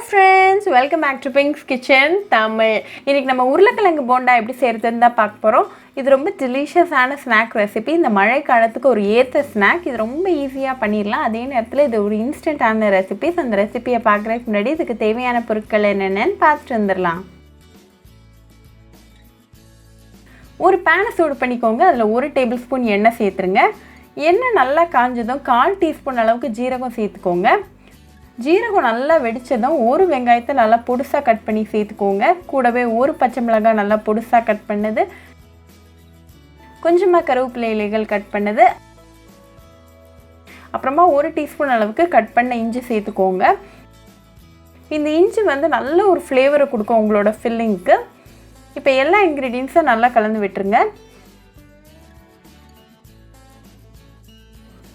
friends, welcome back to Pink's Kitchen Tamil. இன்னைக்கு நம்ம உருளைக்கிழங்கு போண்டா எப்படி செய்யறதுன்னு தான் பார்க்க போறோம். இது ரொம்ப டெலிஷியஸான ஸ்நாக் ரெசிபி. இந்த மழை காலத்துக்கு ஒரு ஏத்த ஸ்நாக். இது ரொம்ப ஈஸியா பண்ணிரலாம். அதே நேரத்துல இது ஒரு இன்ஸ்டன்ட்டான ரெசிபி. அந்த ரெசிபியை பார்க்கறதுக்கு முன்னாடி இதுக்கு தேவையான பொருட்கள் என்னென்னன்னு பார்த்துட்டு வந்துடலாம். ஒரு பேனை சூடு பண்ணிக்கோங்க. அதில் 1 டேபிள் ஸ்பூன் எண்ணெய் சேர்த்துருங்க. எண்ணெய் நல்லா காஞ்சதும் 1/4 டீஸ்பூன் அளவுக்கு ஜீரகம் சேர்த்துக்கோங்க. ஜீரகம் நல்லா வெடிச்சதும் 1 வெங்காயத்தை நல்லா பொடுசாக கட் பண்ணி சேர்த்துக்கோங்க. கூடவே 1 பச்சை மிளகாய் நல்லா பொடுசாக கட் பண்ணது, கொஞ்சமாக கருவேப்பிலை இலைகள் கட் பண்ணது, அப்புறமா 1 டீஸ்பூன் அளவுக்கு கட் பண்ண இஞ்சி சேர்த்துக்கோங்க. இந்த இஞ்சி நல்ல ஒரு ஃப்ளேவரை கொடுக்கும் உங்களோட ஃபில்லிங்க்கு. இப்போ எல்லா இன்க்ரீடியன்ஸும் நல்லா கலந்து விட்டுருங்க.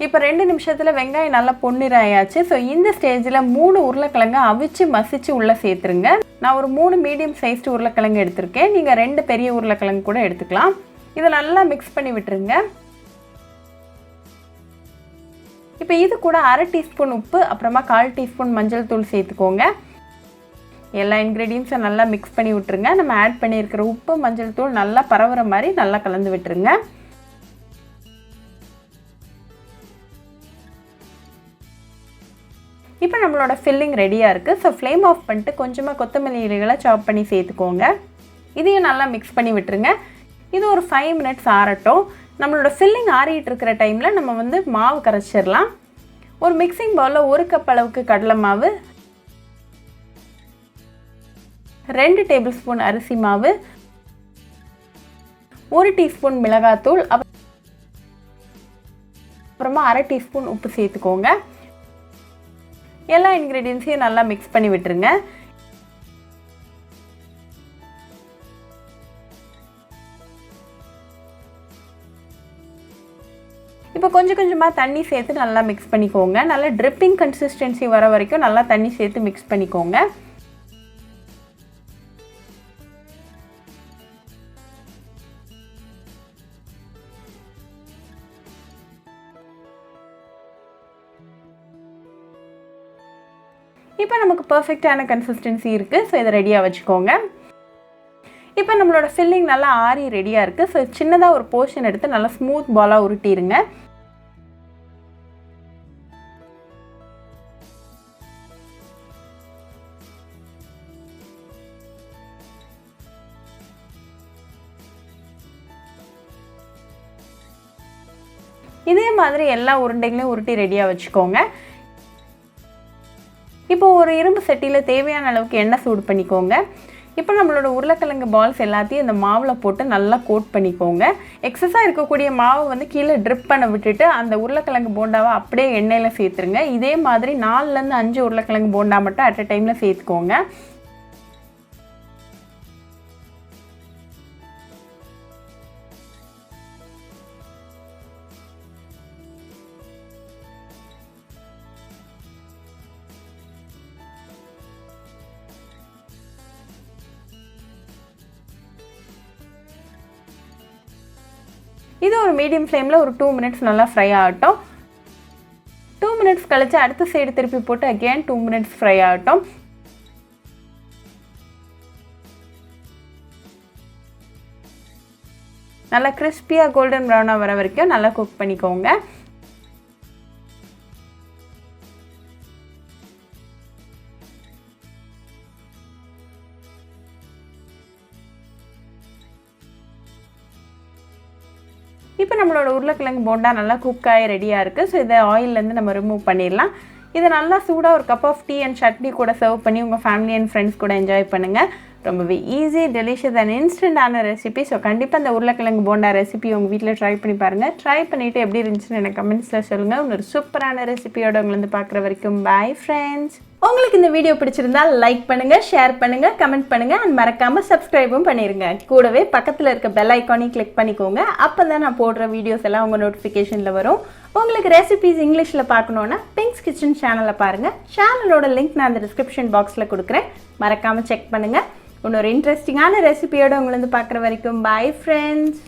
இப்போ 2 நிமிஷத்தில் வெங்காயம் நல்லா பொன்னிறம் ஆயாச்சு. ஸோ இந்த ஸ்டேஜில் 3 உருளைக்கிழங்கு அவிச்சு மசிச்சு உள்ளே சேர்த்துருங்க. நான் ஒரு 3 மீடியம் சைஸ்டு உருளைக்கிழங்கு எடுத்திருக்கேன். நீங்கள் 2 பெரிய உருளைக்கிழங்கு கூட எடுத்துக்கலாம். இதை நல்லா மிக்ஸ் பண்ணி விட்டுருங்க. இப்போ இது கூட 1/2 டீஸ்பூன் உப்பு, அப்புறமா 1/4 டீஸ்பூன் மஞ்சள் தூள் சேர்த்துக்கோங்க. எல்லா இன்க்ரீடியன்ஸும் நல்லா மிக்ஸ் பண்ணி விட்டுருங்க. நம்ம ஆட் பண்ணியிருக்கிற உப்பு மஞ்சள் தூள் நல்லா பரவுற மாதிரி நல்லா கலந்து விட்டுருங்க. இப்போ நம்மளோட ஃபில்லிங் ரெடியாக இருக்குது. ஸோ ஃப்ளேம் ஆஃப் பண்ணிட்டு கொஞ்சமாக கொத்தமல்லி இலைகளை சாப் பண்ணி சேர்த்துக்கோங்க. இதையும் நல்லா மிக்ஸ் பண்ணி விட்டுருங்க. இது ஒரு 5 மினிட்ஸ் ஆறட்டும். நம்மளோட ஃபில்லிங் ஆறிட்டு இருக்கிற டைமில் நம்ம மாவு கரைச்சிடலாம். ஒரு மிக்சிங் பவுலில் 1 கப் அளவுக்கு கடலை மாவு, 2 டேபிள் ஸ்பூன் அரிசி மாவு, 1 டீஸ்பூன் மிளகாத்தூள், அப்புறமா 1/2 டீஸ்பூன் உப்பு சேர்த்துக்கோங்க. எல்லா இன்க்ரீடியன்ஸையும் நல்லா மிக்ஸ் பண்ணி விட்டுருங்க. இப்போ கொஞ்சம் கொஞ்சமாக தண்ணி சேர்த்து நல்லா மிக்ஸ் பண்ணிக்கோங்க. நல்லா ட்ரிப்பிங் கன்சிஸ்டன்சி வர வரைக்கும் நல்லா தண்ணி சேர்த்து மிக்ஸ் பண்ணிக்கோங்க. இப்போ நமக்கு பர்ஃபெக்டான கன்சிஸ்டன்சி இருக்குது. ஸோ இதை ரெடியாக வச்சுக்கோங்க. இப்போ நம்மளோட ஃபில்லிங் நல்லா ஆறி ரெடியாக இருக்குது. ஸோ சின்னதாக ஒரு போர்ஷன் எடுத்து நல்லா ஸ்மூத் பாலாக உருட்டிடுங்க. இதே மாதிரி எல்லா உருண்டைகளையும் உருட்டி ரெடியாக வச்சுக்கோங்க. இப்போ ஒரு இரும்பு சட்டியில் தேவையான அளவுக்கு எண்ணெய் சூடு பண்ணிக்கோங்க. இப்போ நம்மளோட உருளைக்கிழங்கு பால்ஸ் எல்லாத்தையும் இந்த மாவில் போட்டு நல்லா கோட் பண்ணிக்கோங்க. எக்ஸஸாக இருக்கக்கூடிய மாவை கீழே ட்ரிப் பண்ண விட்டுட்டு அந்த உருளைக்கிழங்கு போண்டாவை அப்படியே எண்ணெயில் சேர்த்துருங்க. இதே மாதிரி 4லேருந்து 5 உருளைக்கிழங்கு போண்டா மட்டும் அட் அ டைமில் சேர்த்துக்கோங்க. இது ஒரு மீடியம் ஃப்ளேமில் ஒரு 2 மினிட்ஸ் நல்லா ஃப்ரை ஆகட்டும். 2 மினிட்ஸ் கழிச்சு அடுத்த சைடு திருப்பி போட்டு அகெயின் 2 மினிட்ஸ் ஃப்ரை ஆகட்டும். நல்லா கிறிஸ்பியாக கோல்டன் ப்ரௌனாக வர வரைக்கும் நல்லா குக் பண்ணிக்கோங்க. இப்போ நம்மளோட உருளைக்கிழங்கு போண்டா நல்லா குக்காகி ரெடியாக இருக்குது. ஸோ இதை ஆயிலேருந்து நம்ம ரிமூவ் பண்ணிடலாம். இதை நல்லா சூடாக ஒரு cup of tea and chutney கூட சர்வ் பண்ணி உங்கள் ஃபேமிலி அண்ட் ஃப்ரெண்ட்ஸ் கூட என்ஜாய் பண்ணுங்கள். ரொம்பவே ஈஸி, டெலிஷியஸ் அண்ட் இன்ஸ்டன்டான ரெசிபி. ஸோ கண்டிப்பாக அந்த உருளைக்கிழங்கு போண்டா ரெசிபி உங்கள் வீட்டில் ட்ரை பண்ணி பாருங்கள். ட்ரை பண்ணிவிட்டு எப்படி இருந்துச்சுன்னு எனக்கு கமெண்ட்ஸில் சொல்லுங்கள். ஒரு சூப்பரான ரெசிபியோட உங்களை பார்க்குற வரைக்கும் பாய் ஃப்ரெண்ட்ஸ். உங்களுக்கு இந்த வீடியோ பிடிச்சிருந்தா லைக் பண்ணுங்கள், ஷேர் பண்ணுங்கள், கமெண்ட் பண்ணுங்கள் அண்ட் மறக்காமல் சப்ஸ்கிரைபும் பண்ணிடுங்க. கூடவே பக்கத்தில் இருக்க பெல் ஐக்கானையும் கிளிக் பண்ணிக்கோங்க. அப்போ தான் நான் போடுற வீடியோஸ் எல்லாம் உங்கள் நோட்டிஃபிகேஷனில் வரும். உங்களுக்கு ரெசிபிஸ் இங்கிலீஷில் பார்க்கணுன்னா பிங்க்ஸ் கிச்சன் சேனலை பாருங்கள். சேனலோட லிங்க் நான் அந்த டிஸ்கிரிப்ஷன் பாக்ஸில் கொடுக்குறேன். மறக்காமல் செக் பண்ணுங்கள். இன்னொரு இன்ட்ரெஸ்டிங்கான ரெசிபியோட உங்களை பார்க்குற வரைக்கும் பாய் ஃப்ரெண்ட்ஸ்.